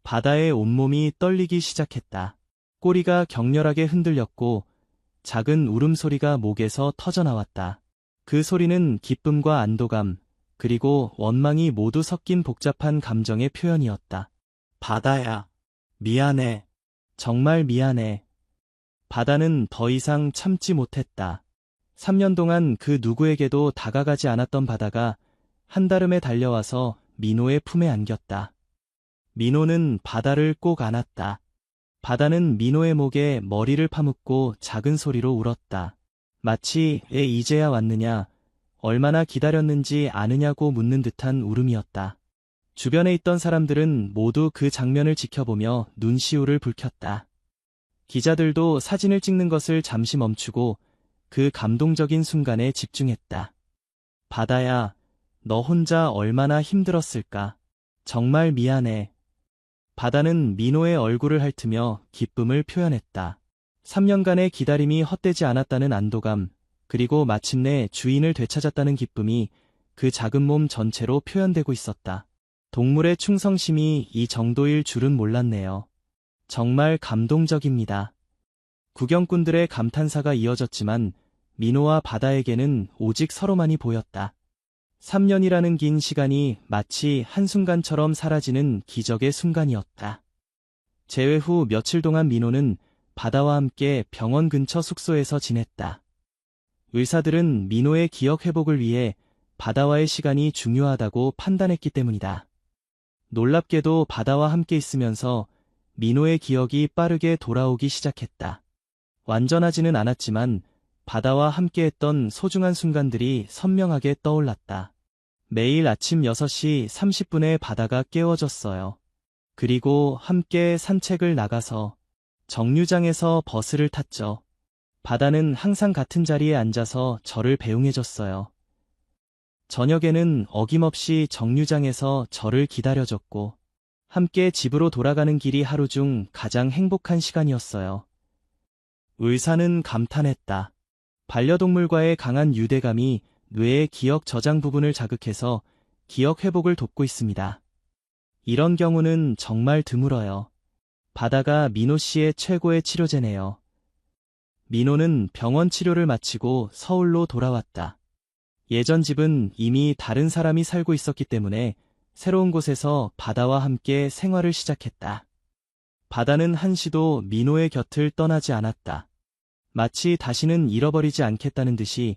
바다의 온몸이 떨리기 시작했다. 꼬리가 격렬하게 흔들렸고 작은 울음소리가 목에서 터져나왔다. 그 소리는 기쁨과 안도감, 그리고 원망이 모두 섞인 복잡한 감정의 표현이었다. 바다야, 미안해. 정말 미안해. 바다는 더 이상 참지 못했다. 3년 동안 그 누구에게도 다가가지 않았던 바다가 한달음에 달려와서 민호의 품에 안겼다. 민호는 바다를 꼭 안았다. 바다는 민호의 목에 머리를 파묻고 작은 소리로 울었다. 마치 애 이제야 왔느냐, 얼마나 기다렸는지 아느냐고 묻는 듯한 울음이었다. 주변에 있던 사람들은 모두 그 장면을 지켜보며 눈시울을 붉혔다. 기자들도 사진을 찍는 것을 잠시 멈추고 그 감동적인 순간에 집중했다. 바다야, 너 혼자 얼마나 힘들었을까? 정말 미안해. 바다는 민호의 얼굴을 핥으며 기쁨을 표현했다. 3년간의 기다림이 헛되지 않았다는 안도감, 그리고 마침내 주인을 되찾았다는 기쁨이 그 작은 몸 전체로 표현되고 있었다. 동물의 충성심이 이 정도일 줄은 몰랐네요. 정말 감동적입니다. 구경꾼들의 감탄사가 이어졌지만 민호와 바다에게는 오직 서로만이 보였다. 3년이라는 긴 시간이 마치 한순간처럼 사라지는 기적의 순간이었다. 재회 후 며칠 동안 민호는 바다와 함께 병원 근처 숙소에서 지냈다. 의사들은 민호의 기억 회복을 위해 바다와의 시간이 중요하다고 판단했기 때문이다. 놀랍게도 바다와 함께 있으면서 민호의 기억이 빠르게 돌아오기 시작했다. 완전하지는 않았지만 바다와 함께했던 소중한 순간들이 선명하게 떠올랐다. 매일 아침 6시 30분에 바다가 깨워졌어요. 그리고 함께 산책을 나가서 정류장에서 버스를 탔죠. 바다는 항상 같은 자리에 앉아서 저를 배웅해줬어요. 저녁에는 어김없이 정류장에서 저를 기다려줬고 함께 집으로 돌아가는 길이 하루 중 가장 행복한 시간이었어요. 의사는 감탄했다. 반려동물과의 강한 유대감이 뇌의 기억 저장 부분을 자극해서 기억 회복을 돕고 있습니다. 이런 경우는 정말 드물어요. 바다가 민호 씨의 최고의 치료제네요. 민호는 병원 치료를 마치고 서울로 돌아왔다. 예전 집은 이미 다른 사람이 살고 있었기 때문에 새로운 곳에서 바다와 함께 생활을 시작했다. 바다는 한시도 민호의 곁을 떠나지 않았다. 마치 다시는 잃어버리지 않겠다는 듯이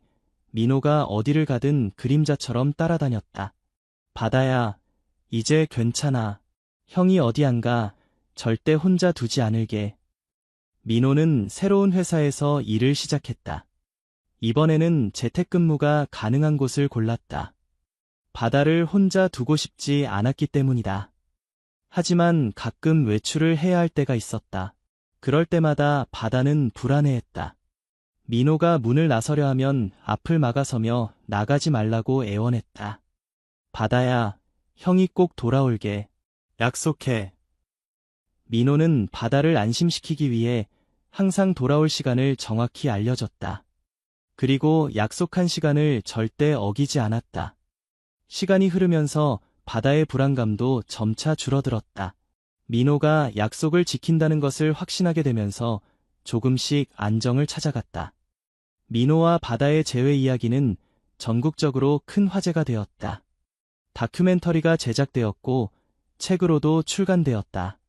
민호가 어디를 가든 그림자처럼 따라다녔다. 바다야, 이제 괜찮아. 형이 어디 안 가. 절대 혼자 두지 않을게. 민호는 새로운 회사에서 일을 시작했다. 이번에는 재택근무가 가능한 곳을 골랐다. 바다를 혼자 두고 싶지 않았기 때문이다. 하지만 가끔 외출을 해야 할 때가 있었다. 그럴 때마다 바다는 불안해했다. 민호가 문을 나서려 하면 앞을 막아서며 나가지 말라고 애원했다. 바다야, 형이 꼭 돌아올게. 약속해. 민호는 바다를 안심시키기 위해 항상 돌아올 시간을 정확히 알려줬다. 그리고 약속한 시간을 절대 어기지 않았다. 시간이 흐르면서 바다의 불안감도 점차 줄어들었다. 민호가 약속을 지킨다는 것을 확신하게 되면서 조금씩 안정을 찾아갔다. 민호와 바다의 재회 이야기는 전국적으로 큰 화제가 되었다. 다큐멘터리가 제작되었고 책으로도 출간되었다.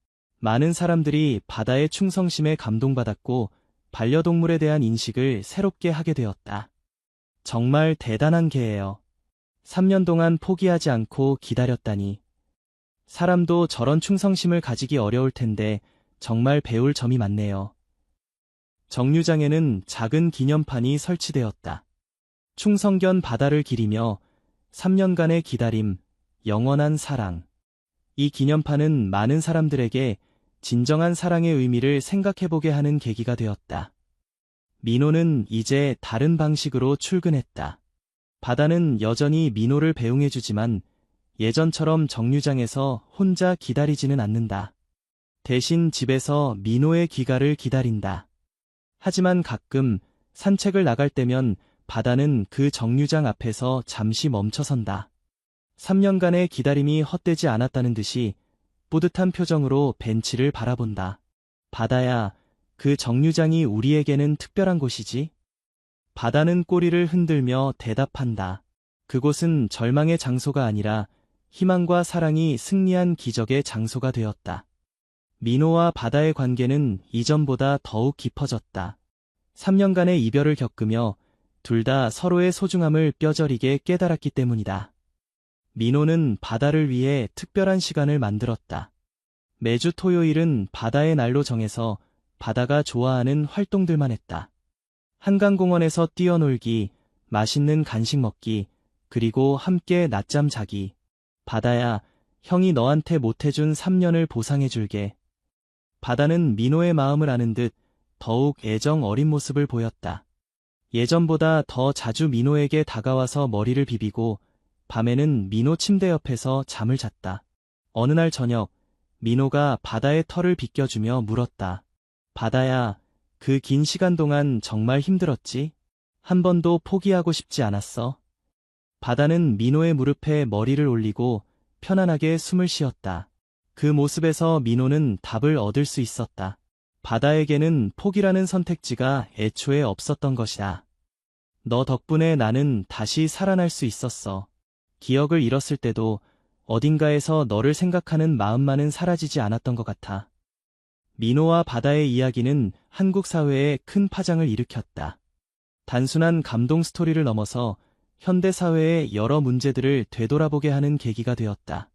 많은 사람들이 바다의 충성심에 감동받았고 반려동물에 대한 인식을 새롭게 하게 되었다. 정말 대단한 개예요. 3년 동안 포기하지 않고 기다렸다니. 사람도 저런 충성심을 가지기 어려울 텐데 정말 배울 점이 많네요. 정류장에는 작은 기념판이 설치되었다. 충성견 바다를 기리며 3년간의 기다림, 영원한 사랑. 이 기념판은 많은 사람들에게 진정한 사랑의 의미를 생각해보게 하는 계기가 되었다. 민호는 이제 다른 방식으로 출근했다. 바다는 여전히 민호를 배웅해주지만 예전처럼 정류장에서 혼자 기다리지는 않는다. 대신 집에서 민호의 귀가를 기다린다. 하지만 가끔 산책을 나갈 때면 바다는 그 정류장 앞에서 잠시 멈춰선다. 3년간의 기다림이 헛되지 않았다는 듯이 뿌듯한 표정으로 벤치를 바라본다. 바다야, 그 정류장이 우리에게는 특별한 곳이지? 바다는 꼬리를 흔들며 대답한다. 그곳은 절망의 장소가 아니라 희망과 사랑이 승리한 기적의 장소가 되었다. 민호와 바다의 관계는 이전보다 더욱 깊어졌다. 3년간의 이별을 겪으며 둘 다 서로의 소중함을 뼈저리게 깨달았기 때문이다. 민호는 바다를 위해 특별한 시간을 만들었다. 매주 토요일은 바다의 날로 정해서 바다가 좋아하는 활동들만 했다. 한강공원에서 뛰어놀기, 맛있는 간식 먹기, 그리고 함께 낮잠 자기. 바다야, 형이 너한테 못해준 3년을 보상해줄게. 바다는 민호의 마음을 아는 듯 더욱 애정 어린 모습을 보였다. 예전보다 더 자주 민호에게 다가와서 머리를 비비고 밤에는 민호 침대 옆에서 잠을 잤다. 어느 날 저녁, 민호가 바다의 털을 빗겨주며 물었다. 바다야, 그 긴 시간 동안 정말 힘들었지? 한 번도 포기하고 싶지 않았어? 바다는 민호의 무릎에 머리를 올리고 편안하게 숨을 쉬었다. 그 모습에서 민호는 답을 얻을 수 있었다. 바다에게는 포기라는 선택지가 애초에 없었던 것이다. 너 덕분에 나는 다시 살아날 수 있었어. 기억을 잃었을 때도 어딘가에서 너를 생각하는 마음만은 사라지지 않았던 것 같아. 민호와 바다의 이야기는 한국 사회에 큰 파장을 일으켰다. 단순한 감동 스토리를 넘어서 현대 사회의 여러 문제들을 되돌아보게 하는 계기가 되었다.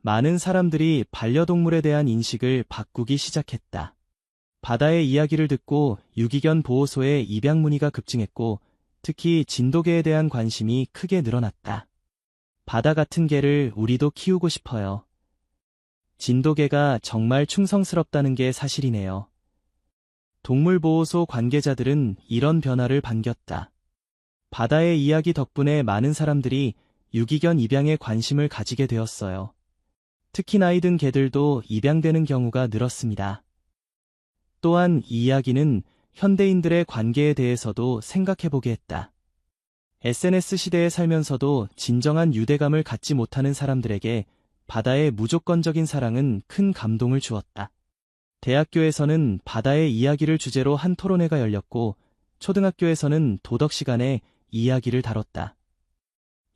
많은 사람들이 반려동물에 대한 인식을 바꾸기 시작했다. 바다의 이야기를 듣고 유기견 보호소에 입양 문의가 급증했고 특히 진돗개에 대한 관심이 크게 늘어났다. 바다 같은 개를 우리도 키우고 싶어요. 진돗개가 정말 충성스럽다는 게 사실이네요. 동물보호소 관계자들은 이런 변화를 반겼다. 바다의 이야기 덕분에 많은 사람들이 유기견 입양에 관심을 가지게 되었어요. 특히 나이 든 개들도 입양되는 경우가 늘었습니다. 또한 이 이야기는 현대인들의 관계에 대해서도 생각해보게 했다. SNS 시대에 살면서도 진정한 유대감을 갖지 못하는 사람들에게 바다의 무조건적인 사랑은 큰 감동을 주었다. 대학교에서는 바다의 이야기를 주제로 한 토론회가 열렸고 초등학교에서는 도덕 시간에 이야기를 다뤘다.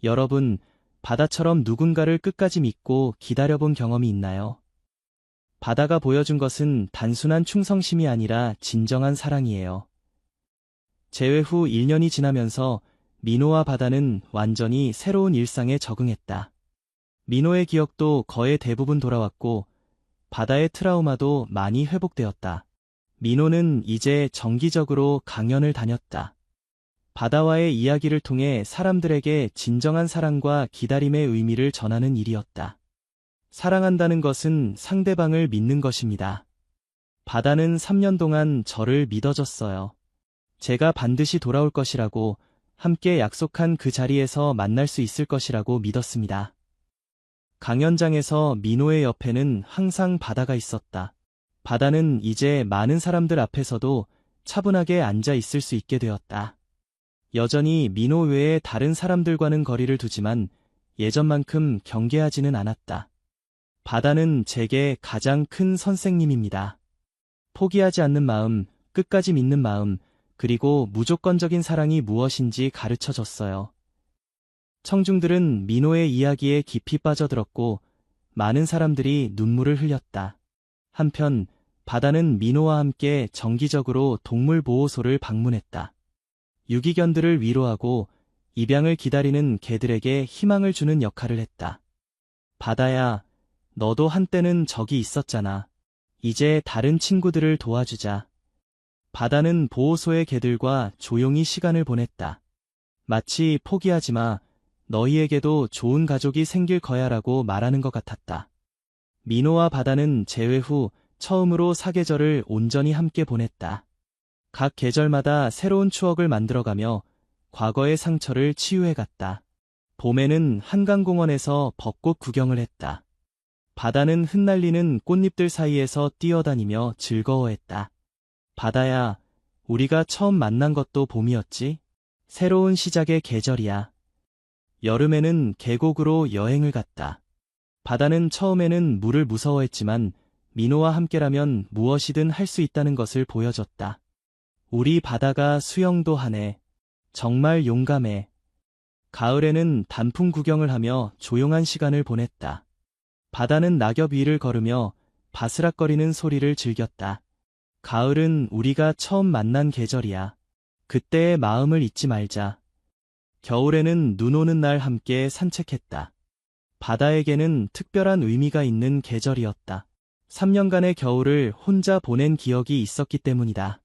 여러분, 바다처럼 누군가를 끝까지 믿고 기다려본 경험이 있나요? 바다가 보여준 것은 단순한 충성심이 아니라 진정한 사랑이에요. 재회 후 1년이 지나면서 민호와 바다는 완전히 새로운 일상에 적응했다. 민호의 기억도 거의 대부분 돌아왔고 바다의 트라우마도 많이 회복되었다. 민호는 이제 정기적으로 강연을 다녔다. 바다와의 이야기를 통해 사람들에게 진정한 사랑과 기다림의 의미를 전하는 일이었다. 사랑한다는 것은 상대방을 믿는 것입니다. 바다는 3년 동안 저를 믿어줬어요. 제가 반드시 돌아올 것이라고, 함께 약속한 그 자리에서 만날 수 있을 것이라고 믿었습니다. 강연장에서 민호의 옆에는 항상 바다가 있었다. 바다는 이제 많은 사람들 앞에서도 차분하게 앉아 있을 수 있게 되었다. 여전히 민호 외에 다른 사람들과는 거리를 두지만 예전만큼 경계하지는 않았다. 바다는 제게 가장 큰 선생님입니다. 포기하지 않는 마음, 끝까지 믿는 마음, 그리고 무조건적인 사랑이 무엇인지 가르쳐줬어요. 청중들은 민호의 이야기에 깊이 빠져들었고 많은 사람들이 눈물을 흘렸다. 한편 바다는 민호와 함께 정기적으로 동물보호소를 방문했다. 유기견들을 위로하고 입양을 기다리는 개들에게 희망을 주는 역할을 했다. 바다야, 너도 한때는 저기 있었잖아. 이제 다른 친구들을 도와주자. 바다는 보호소의 개들과 조용히 시간을 보냈다. 마치 포기하지 마, 너희에게도 좋은 가족이 생길 거야라고 말하는 것 같았다. 민호와 바다는 재회 후 처음으로 사계절을 온전히 함께 보냈다. 각 계절마다 새로운 추억을 만들어가며 과거의 상처를 치유해갔다. 봄에는 한강공원에서 벚꽃 구경을 했다. 바다는 흩날리는 꽃잎들 사이에서 뛰어다니며 즐거워했다. 바다야, 우리가 처음 만난 것도 봄이었지? 새로운 시작의 계절이야. 여름에는 계곡으로 여행을 갔다. 바다는 처음에는 물을 무서워했지만 민호와 함께라면 무엇이든 할 수 있다는 것을 보여줬다. 우리 바다가 수영도 하네. 정말 용감해. 가을에는 단풍 구경을 하며 조용한 시간을 보냈다. 바다는 낙엽 위를 걸으며 바스락거리는 소리를 즐겼다. 가을은 우리가 처음 만난 계절이야. 그때의 마음을 잊지 말자. 겨울에는 눈 오는 날 함께 산책했다. 바다에게는 특별한 의미가 있는 계절이었다. 3년간의 겨울을 혼자 보낸 기억이 있었기 때문이다.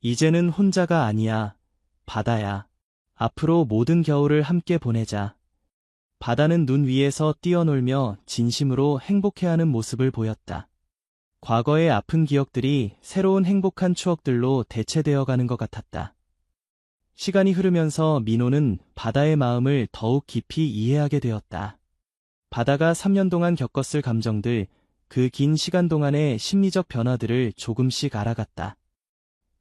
이제는 혼자가 아니야. 바다야. 앞으로 모든 겨울을 함께 보내자. 바다는 눈 위에서 뛰어놀며 진심으로 행복해하는 모습을 보였다. 과거의 아픈 기억들이 새로운 행복한 추억들로 대체되어 가는 것 같았다. 시간이 흐르면서 민호는 바다의 마음을 더욱 깊이 이해하게 되었다. 바다가 3년 동안 겪었을 감정들, 그 긴 시간 동안의 심리적 변화들을 조금씩 알아갔다.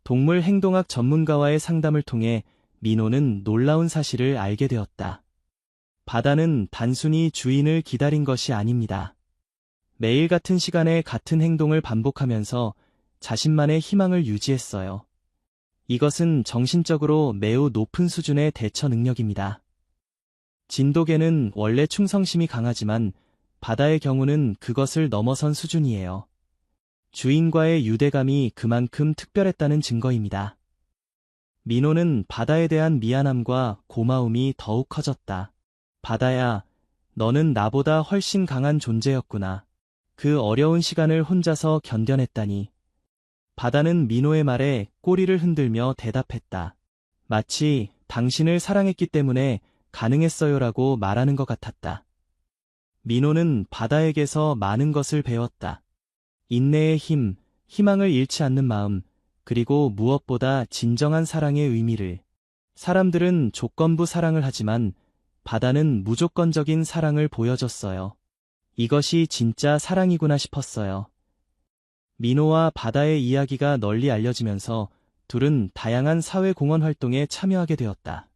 동물 행동학 전문가와의 상담을 통해 민호는 놀라운 사실을 알게 되었다. 바다는 단순히 주인을 기다린 것이 아닙니다. 매일 같은 시간에 같은 행동을 반복하면서 자신만의 희망을 유지했어요. 이것은 정신적으로 매우 높은 수준의 대처 능력입니다. 진돗개는 원래 충성심이 강하지만 바다의 경우는 그것을 넘어선 수준이에요. 주인과의 유대감이 그만큼 특별했다는 증거입니다. 민호는 바다에 대한 미안함과 고마움이 더욱 커졌다. 바다야, 너는 나보다 훨씬 강한 존재였구나. 그 어려운 시간을 혼자서 견뎌냈다니. 바다는 민호의 말에 꼬리를 흔들며 대답했다. 마치 당신을 사랑했기 때문에 가능했어요라고 말하는 것 같았다. 민호는 바다에게서 많은 것을 배웠다. 인내의 힘, 희망을 잃지 않는 마음, 그리고 무엇보다 진정한 사랑의 의미를. 사람들은 조건부 사랑을 하지만 바다는 무조건적인 사랑을 보여줬어요. 이것이 진짜 사랑이구나 싶었어요. 민호와 바다의 이야기가 널리 알려지면서 둘은 다양한 사회공헌 활동에 참여하게 되었다.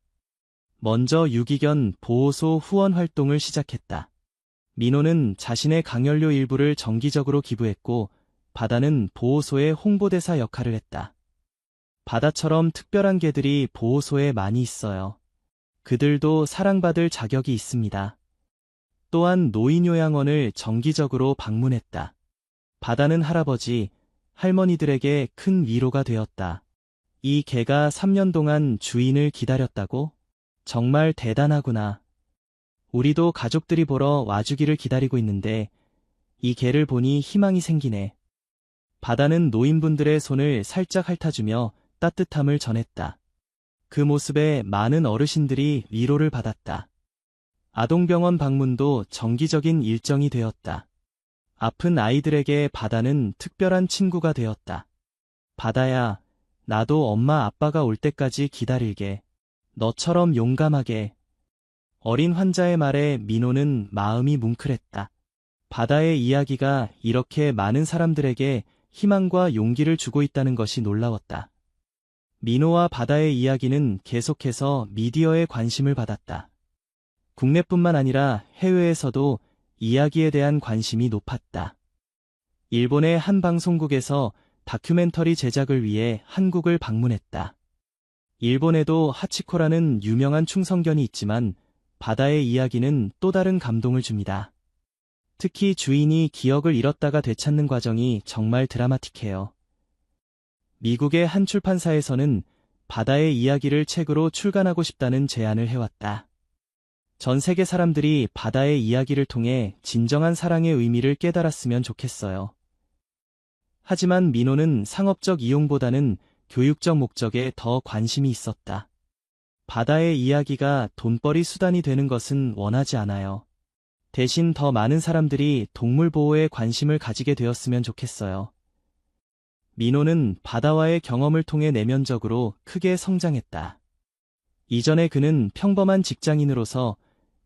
먼저 유기견 보호소 후원 활동을 시작했다. 민호는 자신의 강연료 일부를 정기적으로 기부했고 바다는 보호소의 홍보대사 역할을 했다. 바다처럼 특별한 개들이 보호소에 많이 있어요. 그들도 사랑받을 자격이 있습니다. 또한 노인요양원을 정기적으로 방문했다. 바다는 할아버지, 할머니들에게 큰 위로가 되었다. 이 개가 3년 동안 주인을 기다렸다고? 정말 대단하구나. 우리도 가족들이 보러 와주기를 기다리고 있는데 이 개를 보니 희망이 생기네. 바다는 노인분들의 손을 살짝 핥아주며 따뜻함을 전했다. 그 모습에 많은 어르신들이 위로를 받았다. 아동병원 방문도 정기적인 일정이 되었다. 아픈 아이들에게 바다는 특별한 친구가 되었다. 바다야, 나도 엄마 아빠가 올 때까지 기다릴게. 너처럼 용감하게. 어린 환자의 말에 민호는 마음이 뭉클했다. 바다의 이야기가 이렇게 많은 사람들에게 희망과 용기를 주고 있다는 것이 놀라웠다. 민호와 바다의 이야기는 계속해서 미디어의 관심을 받았다. 국내뿐만 아니라 해외에서도 이야기에 대한 관심이 높았다. 일본의 한 방송국에서 다큐멘터리 제작을 위해 한국을 방문했다. 일본에도 하치코라는 유명한 충성견이 있지만 바다의 이야기는 또 다른 감동을 줍니다. 특히 주인이 기억을 잃었다가 되찾는 과정이 정말 드라마틱해요. 미국의 한 출판사에서는 바다의 이야기를 책으로 출간하고 싶다는 제안을 해왔다. 전 세계 사람들이 바다의 이야기를 통해 진정한 사랑의 의미를 깨달았으면 좋겠어요. 하지만 민호는 상업적 이용보다는 교육적 목적에 더 관심이 있었다. 바다의 이야기가 돈벌이 수단이 되는 것은 원하지 않아요. 대신 더 많은 사람들이 동물 보호에 관심을 가지게 되었으면 좋겠어요. 민호는 바다와의 경험을 통해 내면적으로 크게 성장했다. 이전에 그는 평범한 직장인으로서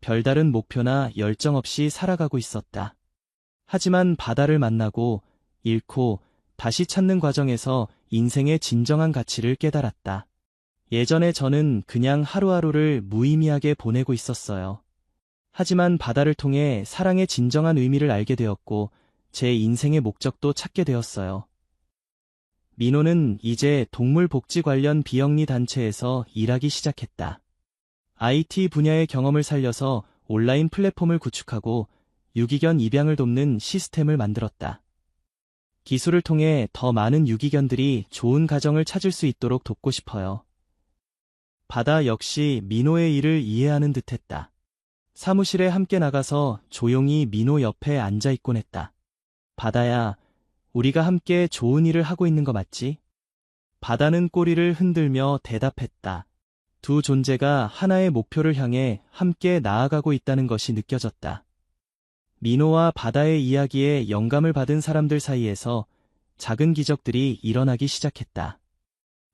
별다른 목표나 열정 없이 살아가고 있었다. 하지만 바다를 만나고 잃고 다시 찾는 과정에서 인생의 진정한 가치를 깨달았다. 예전에 저는 그냥 하루하루를 무의미하게 보내고 있었어요. 하지만 바다를 통해 사랑의 진정한 의미를 알게 되었고 제 인생의 목적도 찾게 되었어요. 민호는 이제 동물 복지 관련 비영리 단체에서 일하기 시작했다. IT 분야의 경험을 살려서 온라인 플랫폼을 구축하고 유기견 입양을 돕는 시스템을 만들었다. 기술을 통해 더 많은 유기견들이 좋은 가정을 찾을 수 있도록 돕고 싶어요. 바다 역시 민호의 일을 이해하는 듯했다. 사무실에 함께 나가서 조용히 민호 옆에 앉아 있곤 했다. 바다야, 우리가 함께 좋은 일을 하고 있는 거 맞지? 바다는 꼬리를 흔들며 대답했다. 두 존재가 하나의 목표를 향해 함께 나아가고 있다는 것이 느껴졌다. 민호와 바다의 이야기에 영감을 받은 사람들 사이에서 작은 기적들이 일어나기 시작했다.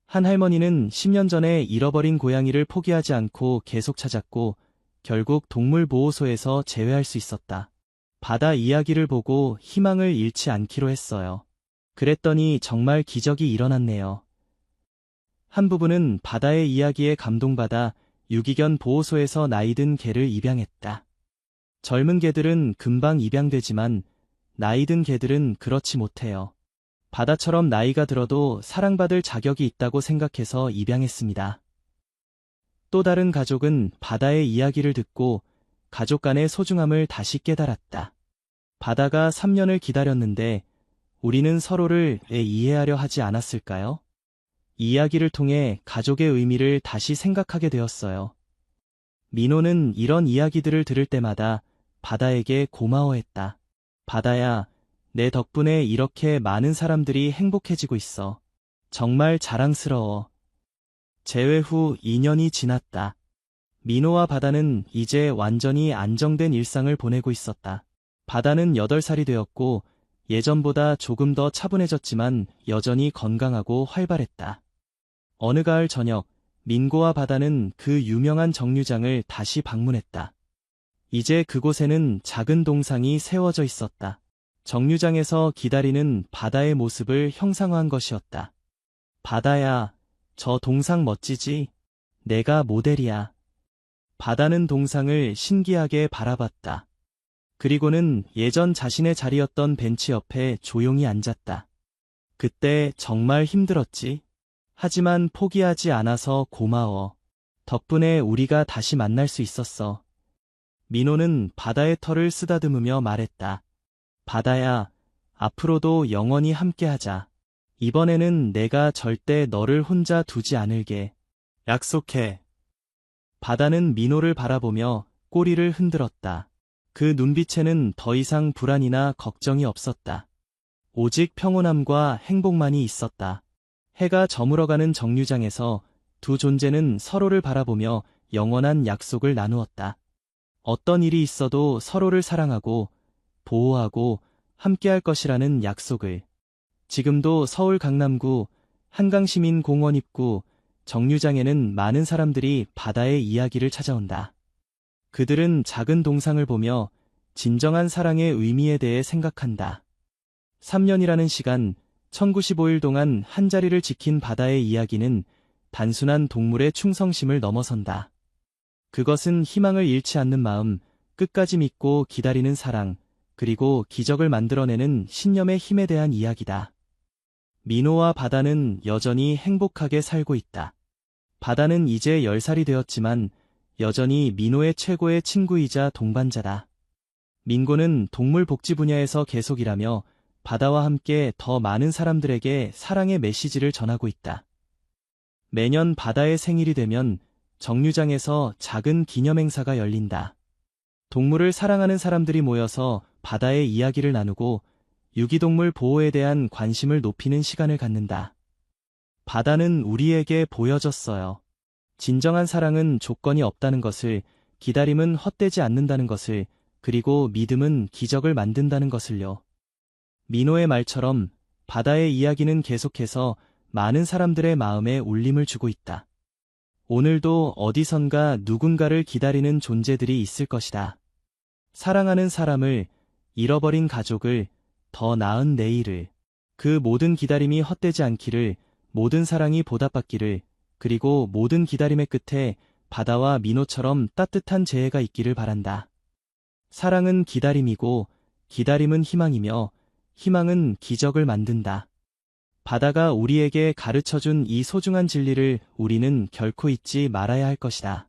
한 할머니는 10년 전에 잃어버린 고양이를 포기하지 않고 계속 찾았고 결국 동물보호소에서 재회할 수 있었다. 바다 이야기를 보고 희망을 잃지 않기로 했어요. 그랬더니 정말 기적이 일어났네요. 한 부부는 바다의 이야기에 감동받아 유기견 보호소에서 나이든 개를 입양했다. 젊은 개들은 금방 입양되지만 나이든 개들은 그렇지 못해요. 바다처럼 나이가 들어도 사랑받을 자격이 있다고 생각해서 입양했습니다. 또 다른 가족은 바다의 이야기를 듣고 가족 간의 소중함을 다시 깨달았다. 바다가 3년을 기다렸는데 우리는 서로를 왜 이해하려 하지 않았을까요? 이야기를 통해 가족의 의미를 다시 생각하게 되었어요. 민호는 이런 이야기들을 들을 때마다 바다에게 고마워했다. 바다야, 내 덕분에 이렇게 많은 사람들이 행복해지고 있어. 정말 자랑스러워. 재회 후 2년이 지났다. 민호와 바다는 이제 완전히 안정된 일상을 보내고 있었다. 바다는 8살이 되었고 예전보다 조금 더 차분해졌지만 여전히 건강하고 활발했다. 어느 가을 저녁, 민고와 바다는 그 유명한 정류장을 다시 방문했다. 이제 그곳에는 작은 동상이 세워져 있었다. 정류장에서 기다리는 바다의 모습을 형상화한 것이었다. 바다야, 저 동상 멋지지? 내가 모델이야. 바다는 동상을 신기하게 바라봤다. 그리고는 예전 자신의 자리였던 벤치 옆에 조용히 앉았다. 그때 정말 힘들었지? 하지만 포기하지 않아서 고마워. 덕분에 우리가 다시 만날 수 있었어. 민호는 바다의 털을 쓰다듬으며 말했다. 바다야, 앞으로도 영원히 함께하자. 이번에는 내가 절대 너를 혼자 두지 않을게. 약속해. 바다는 민호를 바라보며 꼬리를 흔들었다. 그 눈빛에는 더 이상 불안이나 걱정이 없었다. 오직 평온함과 행복만이 있었다. 해가 저물어가는 정류장에서 두 존재는 서로를 바라보며 영원한 약속을 나누었다. 어떤 일이 있어도 서로를 사랑하고 보호하고 함께할 것이라는 약속을. 지금도 서울 강남구 한강시민공원 입구 정류장에는 많은 사람들이 바다의 이야기를 찾아온다. 그들은 작은 동상을 보며 진정한 사랑의 의미에 대해 생각한다. 3년이라는 시간, 1095일 동안 한자리를 지킨 바다의 이야기는 단순한 동물의 충성심을 넘어선다. 그것은 희망을 잃지 않는 마음, 끝까지 믿고 기다리는 사랑, 그리고 기적을 만들어내는 신념의 힘에 대한 이야기다. 민호와 바다는 여전히 행복하게 살고 있다. 바다는 이제 10살이 되었지만 여전히 민호의 최고의 친구이자 동반자다. 민고는 동물 복지 분야에서 계속 일하며 바다와 함께 더 많은 사람들에게 사랑의 메시지를 전하고 있다. 매년 바다의 생일이 되면 정류장에서 작은 기념행사가 열린다. 동물을 사랑하는 사람들이 모여서 바다의 이야기를 나누고 유기동물 보호에 대한 관심을 높이는 시간을 갖는다. 바다는 우리에게 보여줬어요. 진정한 사랑은 조건이 없다는 것을, 기다림은 헛되지 않는다는 것을, 그리고 믿음은 기적을 만든다는 것을요. 민호의 말처럼 바다의 이야기는 계속해서 많은 사람들의 마음에 울림을 주고 있다. 오늘도 어디선가 누군가를 기다리는 존재들이 있을 것이다. 사랑하는 사람을, 잃어버린 가족을, 더 나은 내일을. 그 모든 기다림이 헛되지 않기를, 모든 사랑이 보답받기를, 그리고 모든 기다림의 끝에 바다와 민호처럼 따뜻한 재해가 있기를 바란다. 사랑은 기다림이고, 기다림은 희망이며, 희망은 기적을 만든다. 바다가 우리에게 가르쳐준 이 소중한 진리를 우리는 결코 잊지 말아야 할 것이다.